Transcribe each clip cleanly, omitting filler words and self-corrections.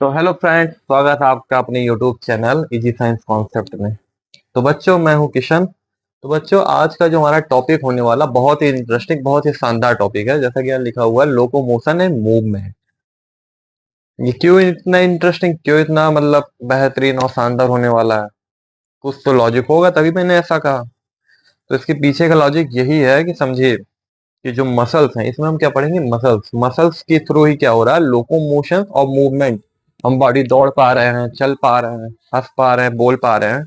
तो hello friends, स्वागत है आपका अपने YouTube channel easy science concept में। तो बच्चों, मैं हूं किशन। तो बच्चों, आज का जो हमारा टॉपिक होने वाला बहुत ही इंटरेस्टिंग, बहुत ही शानदार टॉपिक है। जैसा कि यहाँ लिखा हुआ है, लोकोमोशन एंड मूवमेंट। ये क्यों इतना इंटरेस्टिंग, क्यों इतना मतलब बेहतरीन और शानदार होने वाला है? कुछ तो लॉजिक होगा, तभी मैंने ऐसा कहा। तो इसके पीछे का लॉजिक यही है कि समझिए कि जो मसल्स हैं, इसमें हम क्या पढ़ेंगे? मसल्स मसल्स के थ्रू ही क्या हो रहा है? लोकोमोशन और मूवमेंट। हम बॉडी दौड़ पा रहे हैं, चल पा रहे हैं, हंस पा रहे हैं, बोल पा रहे हैं।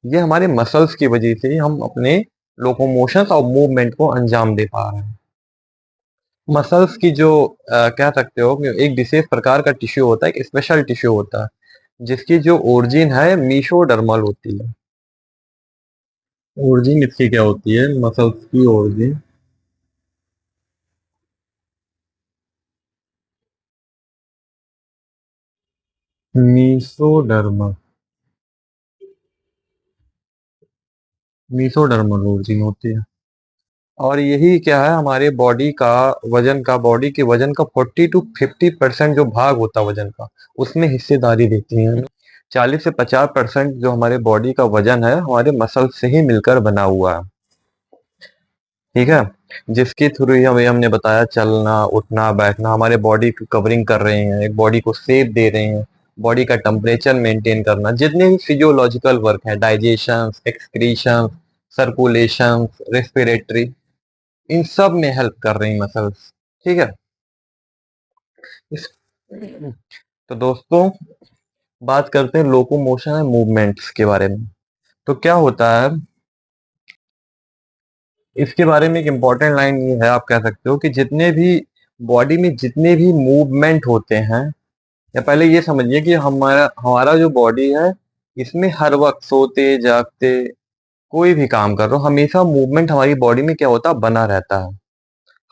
ये हमारे मसल्स की वजह से ही हम अपने लोकोमोशन और मूवमेंट को अंजाम दे पा रहे हैं। मसल्स की जो कह सकते हो कि एक विशेष प्रकार का टिश्यू होता है, एक स्पेशल टिश्यू होता है, जिसकी जो ओरिजिन है मीसोडर्मल होती है। ओरिजिन इसकी क्या होती है? मसल्स की ओरिजिन मीसोडर्मल, मीसोडर्मल ओरिजिन होती है। और यही क्या है, हमारे बॉडी का वजन का, बॉडी के वजन का 40 to 50% जो भाग होता है वजन का, उसमें हिस्सेदारी देती है। 40 से 50% जो हमारे बॉडी का वजन है, हमारे मसल से ही मिलकर बना हुआ है। ठीक है। जिसके थ्रू ही हमें, हमने बताया, चलना, उठना, बैठना, हमारे बॉडी की कवरिंग कर रहे हैं, एक बॉडी को शेप दे रहे हैं, बॉडी का टेम्परेचर मेंटेन करना, जितने भी फिजियोलॉजिकल वर्क है, डाइजेशन, एक्सक्रीशन, सर्कुलेशन, रेस्पिरेटरी, इन सब में हेल्प कर रही मसल्स। ठीक है। इस तो दोस्तों, बात करते हैं लोकोमोशन एंड मूवमेंट्स के बारे में। तो क्या होता है इसके बारे में? एक इंपॉर्टेंट लाइन ये है, आप कह सकते हो कि जितने भी बॉडी में जितने भी मूवमेंट होते हैं, या पहले ये समझिए कि हमारा हमारा जो बॉडी है, इसमें हर वक्त सोते जागते कोई भी काम कर रहे हो, हमेशा मूवमेंट हमारी बॉडी में क्या होता है? बना रहता है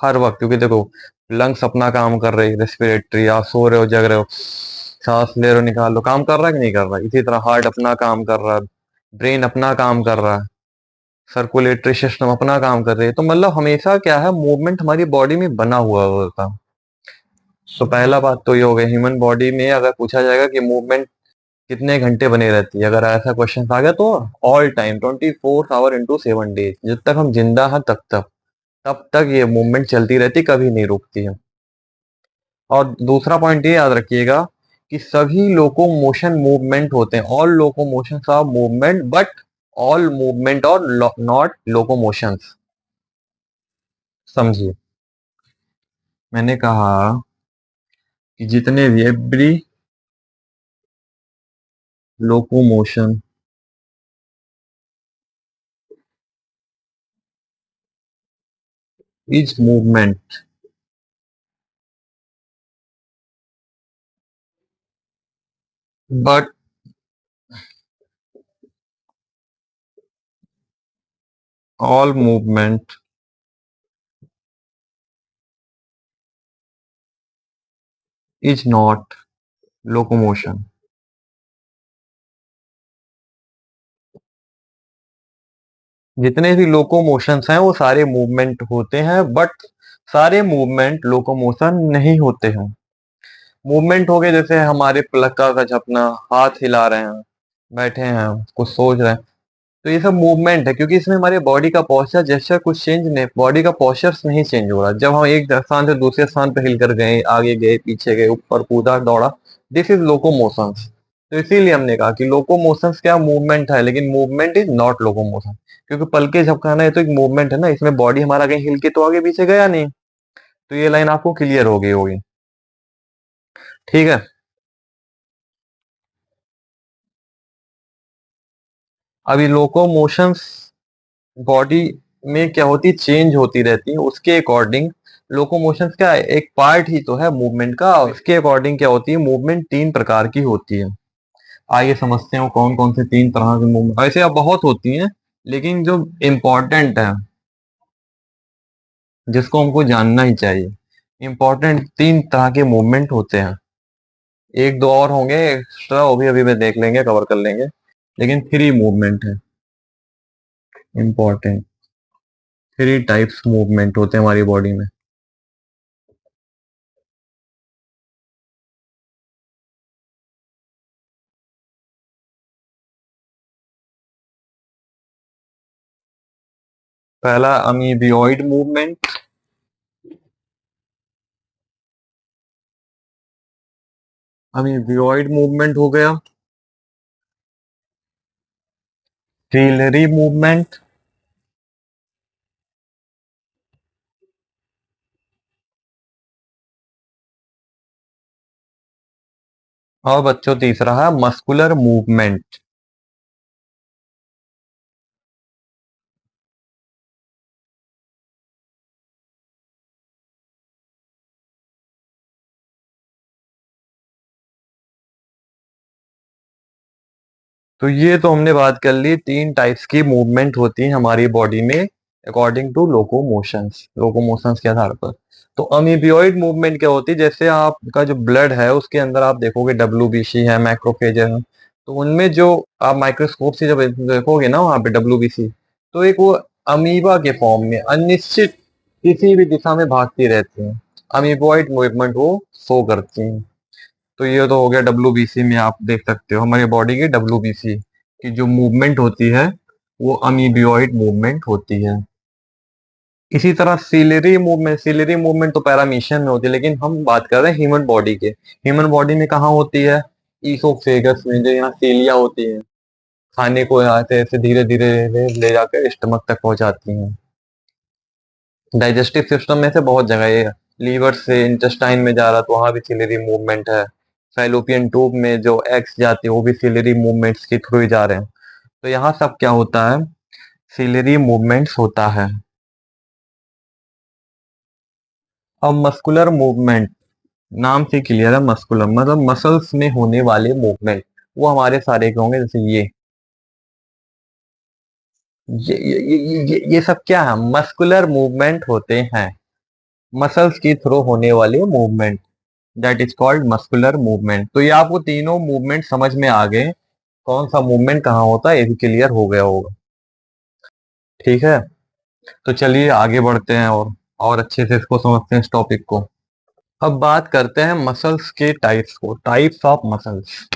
हर वक्त। क्योंकि देखो, लंग्स अपना काम कर रहे, रेस्पिरेटरी, आप सो रहे हो, जग रहे हो, सांस ले रहे हो, निकाल लो, काम कर रहा है कि नहीं कर रहा है? इसी तरह हार्ट अपना काम कर रहा है, ब्रेन अपना काम कर रहा है, सर्कुलेटरी सिस्टम अपना काम कर रही है। तो मतलब हमेशा क्या है, मूवमेंट हमारी बॉडी में बना हुआ होता है। तो पहला बात तो ये हो गया, ह्यूमन बॉडी में अगर पूछा जाएगा कि मूवमेंट कितने घंटे बने रहती है, अगर ऐसा क्वेश्चन आ गया, तो all time 24 our into 7 days, जब तक हम जिंदा हैं तब तक ये मूवमेंट चलती रहती, कभी नहीं रुकती है। और दूसरा पॉइंट ये याद रखिएगा कि सभी लोकोमोशन मूवमेंट होते हैं, all locomotion are movement, but all movement are not locomotions. समझिए, मैंने कहा कि जितने भी every locomotion is movement, but all movement is not locomotion. जितने भी लोकोमोशंस हैं वो सारे मूवमेंट होते हैं, बट सारे मूवमेंट लोकोमोशन नहीं होते हैं। मूवमेंट हो गए जैसे हमारे पलक का झपना, हाथ हिला रहे हैं, बैठे हैं, कुछ सोच रहे हैं, तो ये सब मूवमेंट है, क्योंकि इसमें हमारे बॉडी का पोस्चर जेस्चर कुछ चेंज नहीं, बॉडी का पोस्चर नहीं चेंज हो रहा। जब हम एक स्थान से दूसरे स्थान पर हिलकर गए, आगे गए, पीछे गए, ऊपर कूदा, दौड़ा, दिस इज लोकोमोशंस। तो इसीलिए हमने कहा कि लोकोमोशंस क्या मूवमेंट है, लेकिन मूवमेंट इज नॉट लोकोमोशन। क्योंकि पलके झपकाना है तो एक मूवमेंट है ना, इसमें बॉडी हमारा कहीं हिल के तो आगे पीछे गया नहीं। तो ये लाइन आपको क्लियर हो गई होगी। ठीक है। अभी लोकोमोशंस बॉडी में क्या होती, चेंज होती रहती है, उसके अकॉर्डिंग लोकोमोशंस क्या है, एक पार्ट ही तो है मूवमेंट का। इसके अकॉर्डिंग क्या होती है, मूवमेंट 3 प्रकार की होती है। आइए समझते हैं कौन कौन से 3 तरह की मूवमेंट, ऐसे अब बहुत होती हैं, लेकिन जो इम्पोर्टेंट है, जिसको हमको जानना ही चाहिए, इम्पोर्टेंट 3 तरह के मूवमेंट होते हैं। एक दो और होंगे एक्स्ट्रा, वो भी अभी भी देख लेंगे, कवर कर लेंगे, लेकिन 3 मूवमेंट है इम्पोर्टेंट। 3 टाइप्स मूवमेंट होते हैं हमारी बॉडी में। पहला अमीबियोइड मूवमेंट, अमीबियोइड मूवमेंट हो गया। सीलरी मूवमेंट, और बच्चों तीसरा है मस्कुलर मूवमेंट। तो ये तो हमने बात कर ली, तीन टाइप्स की मूवमेंट होती है हमारी बॉडी में अकॉर्डिंग टू लोकोमोशंस, लोकोमोशंस के आधार पर। तो अमीबियोइड मूवमेंट क्या होती है, जैसे आपका जो ब्लड है उसके अंदर आप देखोगे डब्ल्यूबीसी है, मैक्रोफेज है, तो उनमें जो आप माइक्रोस्कोप से जब देखोगे ना वहां पे डब्ल्यूबीसी, तो एक वो अमीबा के फॉर्म में अनिश्चित किसी भी दिशा में भागती रहती हैं, अमीबॉइड मूवमेंट वो शो करती हैं। तो ये तो हो गया डब्ल्यूबीसी में, आप देख सकते हो हमारी बॉडी की डब्ल्यूबीसी की जो मूवमेंट होती है वो अमीबियोइड मूवमेंट होती है। इसी तरह सिलेरी मूवमेंट तो पैरामीशियन में होती है, लेकिन हम बात कर रहे हैं ह्यूमन बॉडी के। ह्यूमन बॉडी में कहाँ होती है, ईसोफेगस में, जो यहाँ सीलिया होती है, खाने को यहाँ से ऐसे धीरे धीरे ले जाकर स्टमक तक पहुंचाती हैं। डाइजेस्टिव सिस्टम में से बहुत जगह है, लीवर से इंटेस्टाइन में जा रहा तो वहां भी सिलेरी मूवमेंट है। फैलोपियन ट्यूब में जो एग्स जाते हैं वो भी सिलेरी मूवमेंट्स के थ्रू ही जा रहे हैं। तो यहाँ सब क्या होता है, सिलेरी मूवमेंट्स होता है। अब मस्कुलर मूवमेंट, नाम से क्लियर है, मस्कुलर मतलब मसल्स में होने वाले मूवमेंट, वो हमारे सारे के होंगे, जैसे ये सब क्या है, मस्कुलर मूवमेंट होते हैं, मसल्स के थ्रू होने वाले movement, that is called muscular movement. तो ये आपको तीनों मूवमेंट समझ में आ गए, कौन सा मूवमेंट कहाँ होता है, ये भी क्लियर हो गया होगा। ठीक है, तो चलिए आगे बढ़ते हैं और अच्छे से इसको समझते हैं इस टॉपिक को। अब बात करते हैं मसल्स के टाइप्स को, टाइप्स ऑफ मसल्स।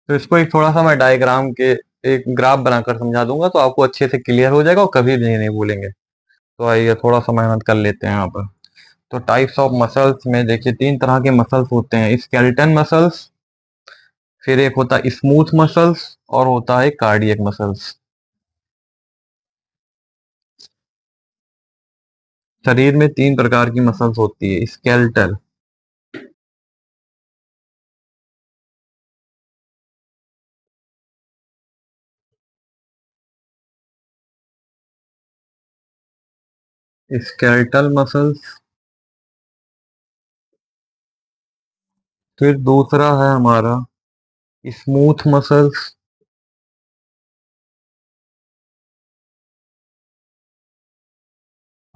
तो इसको एक थोड़ा सा मैं डायग्राम के एक ग्राफ बनाकर समझा दूंगा तो आपको अच्छे से क्लियर हो जाएगा और कभी भी नहीं भूलेंगे। तो आइए थोड़ा सा मेहनत कर लेते हैं यहाँ पर। तो टाइप्स ऑफ मसल्स में देखिए तीन तरह के मसल्स होते हैं, स्केलेटन मसल्स, फिर एक होता है स्मूथ मसल्स, और होता है कार्डियक मसल्स। शरीर में तीन प्रकार की मसल्स होती है, स्केलेटल, स्केलेटल मसल्स, फिर दूसरा है हमारा स्मूथ मसल्स,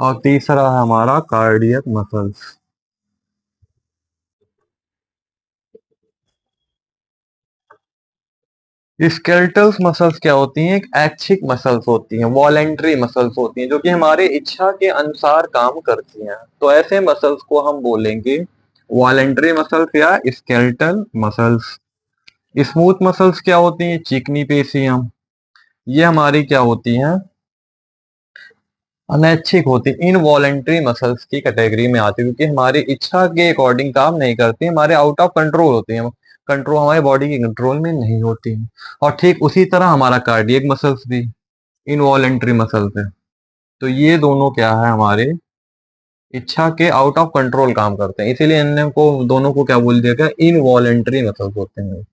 और तीसरा है हमारा कार्डियक मसल्स। स्केलेटल मसल्स क्या होती हैं, एक ऐच्छिक मसल्स होती हैं, वॉलेंटरी मसल्स होती हैं, जो कि हमारे इच्छा के अनुसार काम करती हैं। तो ऐसे मसल्स को हम बोलेंगे वॉलेंटरी मसल्स या स्केलेटल मसल्स। स्मूथ मसल्स क्या होती हैं, चिकनी पेशियां, ये हमारी क्या होती हैं, अनैच्छिक होती, इनवॉलेंटरी मसल्स की कैटेगरी में आती है, क्योंकि हमारी इच्छा के अकॉर्डिंग काम नहीं करती, हमारे आउट ऑफ कंट्रोल होती हैं, कंट्रोल हमारी बॉडी के कंट्रोल में नहीं होती है। और ठीक उसी तरह हमारा कार्डियक मसल्स भी इनवॉलेंटरी मसल्स है। तो ये दोनों क्या है, हमारे इच्छा के आउट ऑफ कंट्रोल काम करते हैं, इसीलिए इन को दोनों को क्या बोल दिया गया, इनवॉलेंटरी मसल्स होते हैं,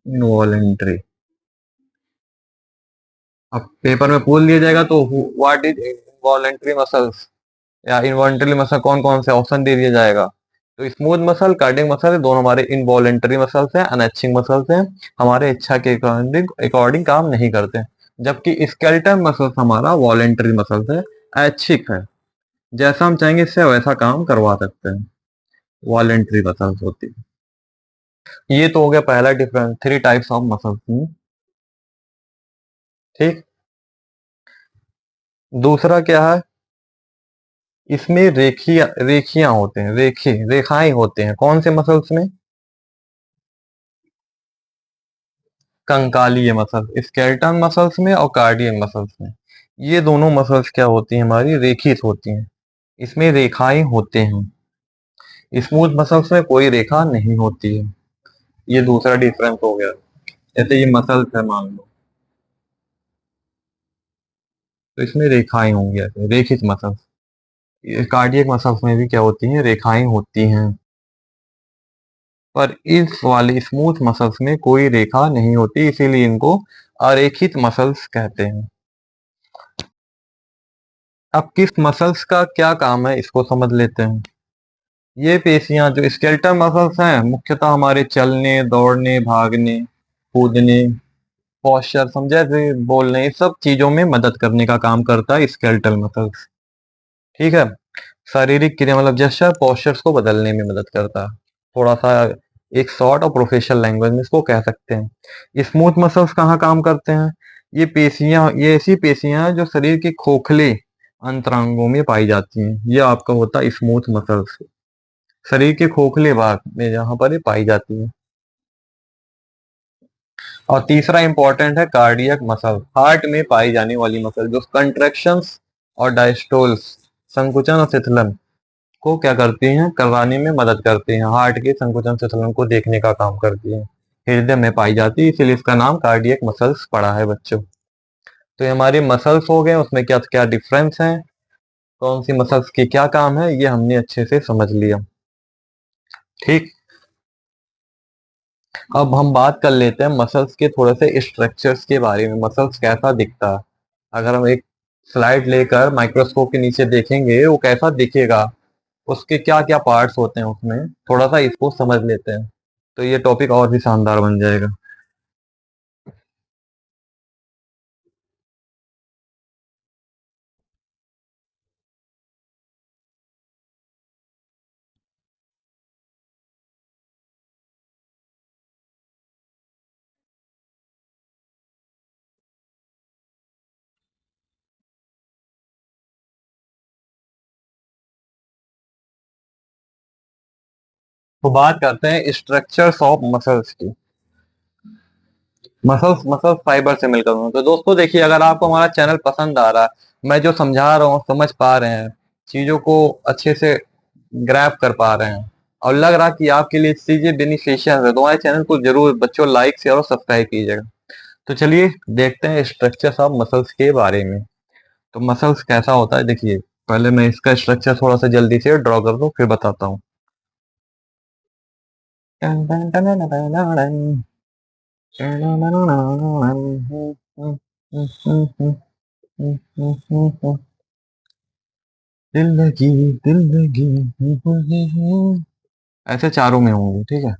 इनवॉलेंटरी। अब पेपर में पूछ लिया जाएगा तो व्हाट इज इनवॉलेंटरी मसल्स या इनवॉलेंटरी मसल, कौन कौन से ऑप्शन दे दिया जाएगा। तो स्मूथ मसल, कार्डियक मसल, दोनों हमारे इनवॉलेंटरी मसल्स हैं, अनैच्छिक मसल्स हैं, हमारे इच्छा के अकॉर्डिंग अकॉर्डिंग काम नहीं करते हैं। जबकि स्केलेटल मसल्स हमारा वॉलेंटरी मसल्स है, ऐच्छिक है, जैसा हम चाहेंगे इससे वैसा काम करवा सकते हैं, वॉलेंटरी मसल्स होती है। ये तो हो गया पहला difference, three types of muscles. ठीक, दूसरा क्या है, इसमें रेखियां होते हैं, रेखाएं होते हैं। कौन से मसल्स में? कंकालीय मसल, स्केलेटन मसल्स में और कार्डियक मसल्स में। ये दोनों मसल्स क्या होती हैं हमारी? रेखित होती हैं। इसमें रेखाएं होते हैं। स्मूथ मसल्स में कोई रेखा नहीं होती है। ये दूसरा डिफरेंस हो गया। जैसे ये मसल्स है मान लो, तो इसमें रेखाएं होंगी, ऐसे रेखित मसल्स। ये कार्डियक मसल्स में भी क्या होती हैं? रेखाएं होती हैं। पर इस वाले स्मूथ मसल्स में कोई रेखा नहीं होती, इसीलिए इनको अरेखित मसल्स कहते हैं। अब किस मसल्स का क्या काम है इसको समझ लेते हैं। ये पेशियां जो स्केलेटल मसल्स हैं, मुख्यतः हमारे चलने, दौड़ने, भागने, कूदने, पोस्चर समझे, जैसे बोलने, ये सब चीजों में मदद करने का काम करता है स्केलेटल मसल्स। ठीक है। शारीरिक क्रिया मतलब जेस्चर, पोस्चर्स को बदलने में मदद करता है। थोड़ा सा एक शॉर्ट और प्रोफेशनल लैंग्वेज में इसको कह सकते हैं। स्मूथ मसल्स कहाँ काम करते हैं? ये ऐसी पेशियां हैं जो शरीर के खोखले अंतरांगों में पाई जाती हैं। ये आपका होता है स्मूथ मसल्स। शरीर के खोखले भाग में जहां पर ये पाई जाती है। और तीसरा इंपॉर्टेंट है कार्डियक मसल, हार्ट में पाई जाने वाली मसल, जो कंट्रैक्शंस और डायस्टोल्स, संकुचन और शिथिलन को क्या करती हैं? करवाने में मदद करती हैं। हार्ट के संकुचन शिथिलन को देखने का काम करती है। हृदय में पाई जाती है, इसीलिए इसका नाम कार्डियक मसल्स पड़ा है बच्चों। तो ये हमारे मसल्स हो गए, उसमें क्या क्या डिफरेंस है, कौन सी मसल्स के क्या काम है, ये हमने अच्छे से समझ लिया। ठीक। अब हम बात कर लेते हैं मसल्स के थोड़े से स्ट्रक्चर्स के बारे में। मसल्स कैसा दिखता है? अगर हम एक स्लाइड लेकर माइक्रोस्कोप के नीचे देखेंगे, वो कैसा दिखेगा, उसके क्या क्या पार्ट्स होते हैं, उसमें थोड़ा सा इसको समझ लेते हैं, तो ये टॉपिक और भी शानदार बन जाएगा। तो बात करते हैं स्ट्रक्चर्स ऑफ मसल्स की। मसल्स मसल्स फाइबर से मिलकर बने। तो दोस्तों देखिए, अगर आपको हमारा चैनल पसंद आ रहा है, मैं जो समझा रहा हूँ समझ पा रहे हैं, चीजों को अच्छे से ग्रैब कर पा रहे हैं, और लग रहा कि आपके लिए चीजें बेनिफिशियल है, तो हमारे चैनल को जरूर बच्चों लाइक शेयर और सब्सक्राइब कीजिएगा। तो चलिए देखते हैं स्ट्रक्चर्स ऑफ मसल्स के बारे में। तो मसल्स कैसा होता है, देखिए पहले मैं इसका स्ट्रक्चर थोड़ा सा जल्दी से ड्रॉ कर दूं, फिर बताता हूँ। दिल लगी, दिल लगी, ऐसे चारों में होंगे, ठीक है,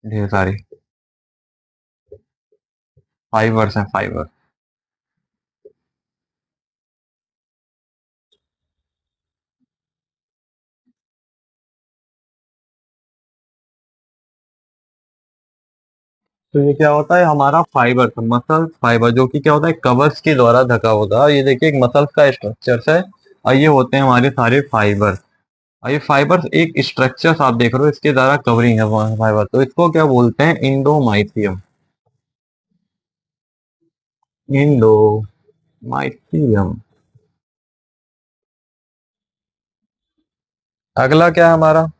ढेर सारे फाइबर्स हैं, फाइबर। तो ये क्या होता है हमारा फाइबर, मसल फाइबर, जो कि क्या होता है कवर्स के द्वारा ढका होता है। ये देखिए एक मसल्स का स्ट्रक्चर है, और ये होते हैं हमारे सारे फाइबर। और ये फाइबर एक स्ट्रक्चर आप देख रहे हो, इसके द्वारा कवरिंग है फाइबर, तो इसको क्या बोलते हैं? इंडोमाइसियम। इंडोमाइसियम। अगला क्या है हमारा?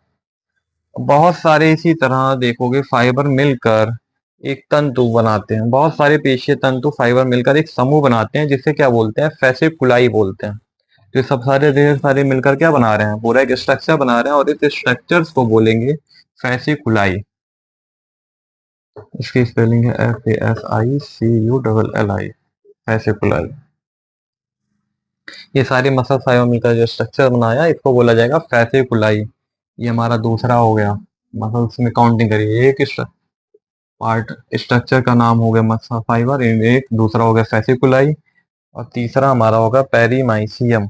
बहुत सारे इसी तरह देखोगे फाइबर मिलकर एक तंतु बनाते हैं। बहुत सारे पेशीय तंतु फाइबर मिलकर एक समूह बनाते हैं, जिसे क्या बोलते हैं? फैसिकुलाई बोलते हैं। तो ये सब सारे ढेर सारे मिलकर क्या बना रहे हैं? पूरा एक स्ट्रक्चर बना रहे हैं, और इस स्ट्रक्चर्स को बोलेंगे फैसिकुलाई। इसकी स्पेलिंग है FASICULLI, फैसिकुलाई। ये सारे मसल फाइबर मिलकर जो स्ट्रक्चर बनाया, इसको बोला जाएगा फैसिकुलाई। ये हमारा दूसरा हो गया। मसल्स में काउंटिंग करिए, एक पार्ट स्ट्रक्चर का नाम हो गया मसल फाइबर, एक दूसरा हो गया फैसिकुलाई, और तीसरा हमारा होगा पेरीमाइसियम।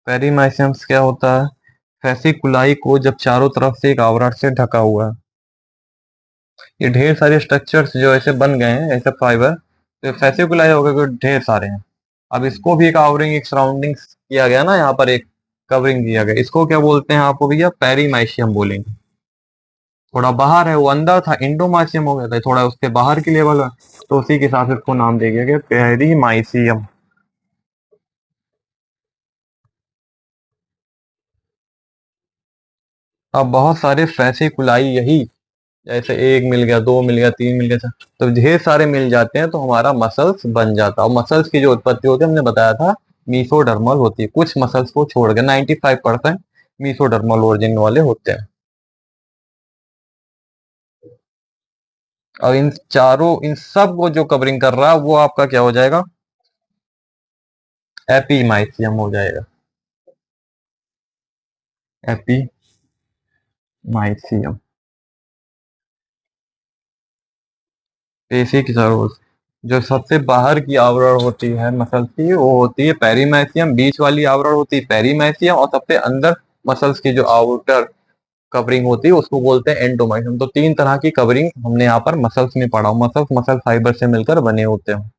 पेरीमाइसियम क्या होता है? फैसिकुलाई को जब चारों तरफ से एक आवरण से ढका हुआ है। ये ढेर सारे स्ट्रक्चर्स जो ऐसे बन गए हैं, ऐसे फाइबर, तो फैसिकुलाई हो गए, ढेर सारे हैं। अब इसको भी एक आवरिंग, एक सराउंडिंग किया गया ना यहाँ पर एक, कवरिंग दिया गया, इसको क्या बोलते हैं आपको भैया, पेरीमाइशियम बोलेंगे। थोड़ा बाहर है, वो अंदर था इंडोमाइसियम हो गया था, थोड़ा उसके बाहर की लेवल है, तो उसी के हिसाब से इसको नाम दे दिया गया पेरीमाइसियम। अब बहुत सारे फैसिकुलाई यही, जैसे एक मिल गया, दो मिल गया, तीन मिल गया, तो ढेर सारे मिल जाते हैं तो हमारा मसल्स बन जाता है। और मसल्स की जो उत्पत्ति होती है हमने बताया था मीसोडर्मल होती है, कुछ मसल्स को छोड़ के 95% मीसोडर्मल ओरिजिन वाले होते हैं। और इन चारों, इन सब को जो कवरिंग कर रहा है वो आपका क्या हो जाएगा, एपीमाइसियम हो जाएगा, एपीमाइसियम। बेसिक जरूर, जो सबसे बाहर की आवरण होती है मसल्स की वो होती है पेरीमाइसियम, बीच वाली आवरण होती है पेरीमाइसियम, और सबसे अंदर मसल्स की जो आउटर कवरिंग होती है उसको बोलते हैं एंडोमाइसियम। तो तीन तरह की कवरिंग हमने यहाँ पर मसल्स में पढ़ा, मसल्स मसल फाइबर से मिलकर बने होते हैं।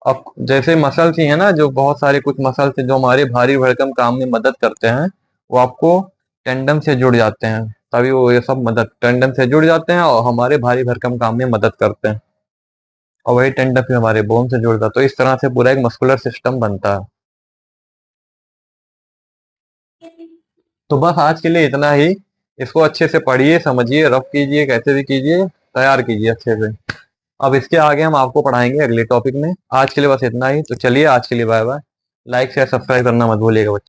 अब जैसे मसल्स ही है ना, जो बहुत सारे कुछ मसल्स हैं जो हमारे भारी भरकम काम में मदद करते हैं, वो आपको टेंडन से जुड़ जाते हैं, तभी वो ये सब मदद टेंडन से जुड़ जाते हैं और हमारे भारी भरकम काम में मदद करते हैं। और वही टेंडन फिर हमारे बोन से जुड़ता है, तो इस तरह से पूरा एक मस्कुलर सिस्टम बनता है। तो बस आज के लिए इतना ही। इसको अच्छे से पढ़िए, समझिए, रफ कीजिए, कैसे भी कीजिए, तैयार कीजिए अच्छे से। अब इसके आगे हम आपको पढ़ाएंगे अगले टॉपिक में। आज के लिए बस इतना ही, तो चलिए आज के लिए bye bye. Like share subscribe करना मत भूलिएगा बच्चों।